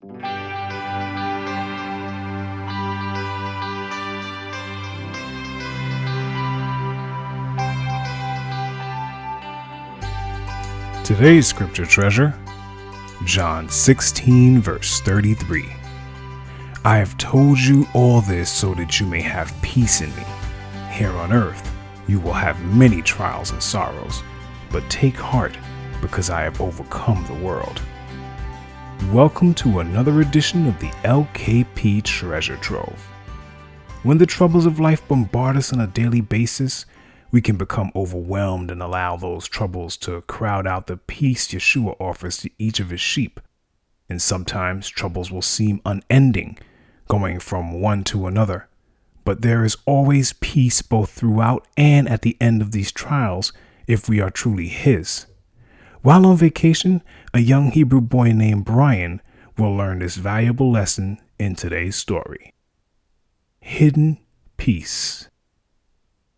Today's scripture treasure, John 16 verse 33. I have told you all this so that you may have peace in me. Here on earth, you will have many trials and sorrows, but take heart because I have overcome the world. Welcome to another edition of the LKP Treasure Trove. When the troubles of life bombard us on a daily basis, we can become overwhelmed and allow those troubles to crowd out the peace Yeshua offers to each of his sheep. And sometimes troubles will seem unending, going from one to another. But there is always peace both throughout and at the end of these trials if we are truly his. While on vacation, a young Hebrew boy named Brian will learn this valuable lesson in today's story. Hidden peace.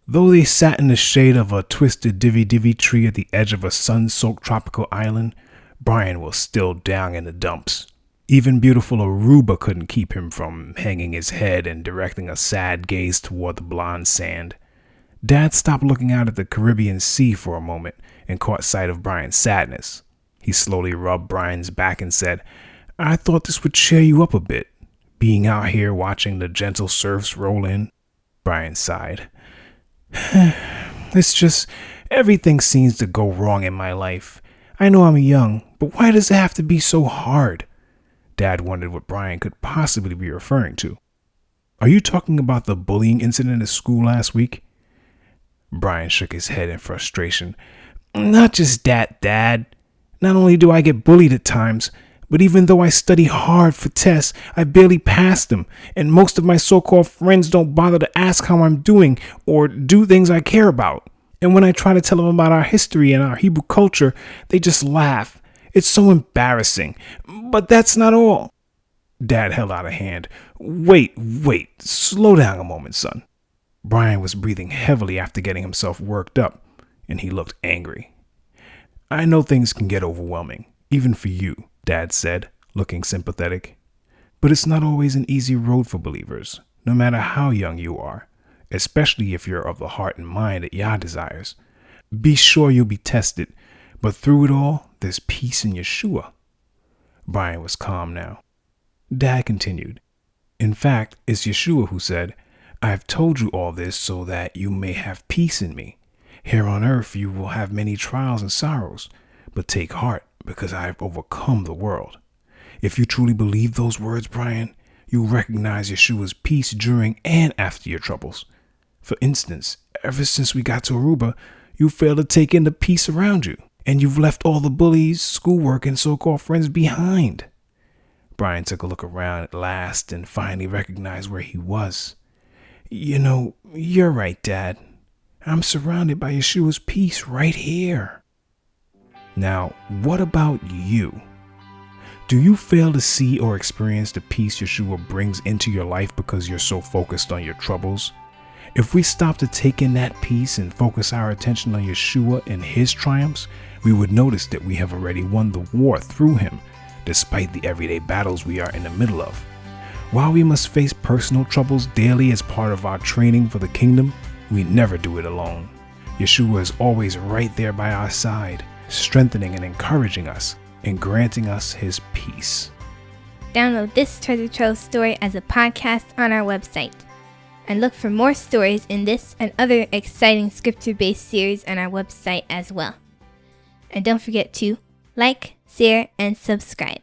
Though they sat in the shade of a twisted divvy tree at the edge of a sun-soaked tropical island, Brian was still down in the dumps. Even beautiful Aruba couldn't keep him from hanging his head and directing a sad gaze toward the blonde sand. Dad stopped looking out at the Caribbean Sea for a moment and caught sight of Brian's sadness. He slowly rubbed Brian's back and said, I thought this would cheer you up a bit, being out here watching the gentle surfs roll in. Brian sighed. It's just, everything seems to go wrong in my life. I know I'm young, but why does it have to be so hard? Dad wondered what Brian could possibly be referring to. Are you talking about the bullying incident at school last week? Brian shook his head in frustration. Not just that, Dad. Not only do I get bullied at times, but even though I study hard for tests, I barely pass them, and most of my so-called friends don't bother to ask how I'm doing or do things I care about. And when I try to tell them about our history and our Hebrew culture, they just laugh. It's so embarrassing. But that's not all. Dad held out a hand. Wait, slow down a moment, son. Brian was breathing heavily after getting himself worked up, and he looked angry. I know things can get overwhelming, even for you, Dad said, looking sympathetic. But it's not always an easy road for believers, no matter how young you are, especially if you're of the heart and mind that Yah desires. Be sure you'll be tested, but through it all, there's peace in Yeshua. Brian was calm now. Dad continued, in fact, it's Yeshua who said, I have told you all this so that you may have peace in me. Here on earth you will have many trials and sorrows, but take heart, because I have overcome the world. If you truly believe those words, Brian, you'll recognize Yeshua's peace during and after your troubles. For instance, ever since we got to Aruba, you failed to take in the peace around you, and you've left all the bullies, schoolwork, and so-called friends behind. Brian took a look around at last and finally recognized where he was. You know, you're right, Dad. I'm surrounded by Yeshua's peace right here. Now, what about you? Do you fail to see or experience the peace Yeshua brings into your life because you're so focused on your troubles? If we stop to take in that peace and focus our attention on Yeshua and his triumphs, we would notice that we have already won the war through him, despite the everyday battles we are in the middle of. While we must face personal troubles daily as part of our training for the kingdom, we never do it alone. Yeshua is always right there by our side, strengthening and encouraging us and granting us his peace. Download this Treasure Trove story as a podcast on our website. And look for more stories in this and other exciting scripture-based series on our website as well. And don't forget to like, share, and subscribe.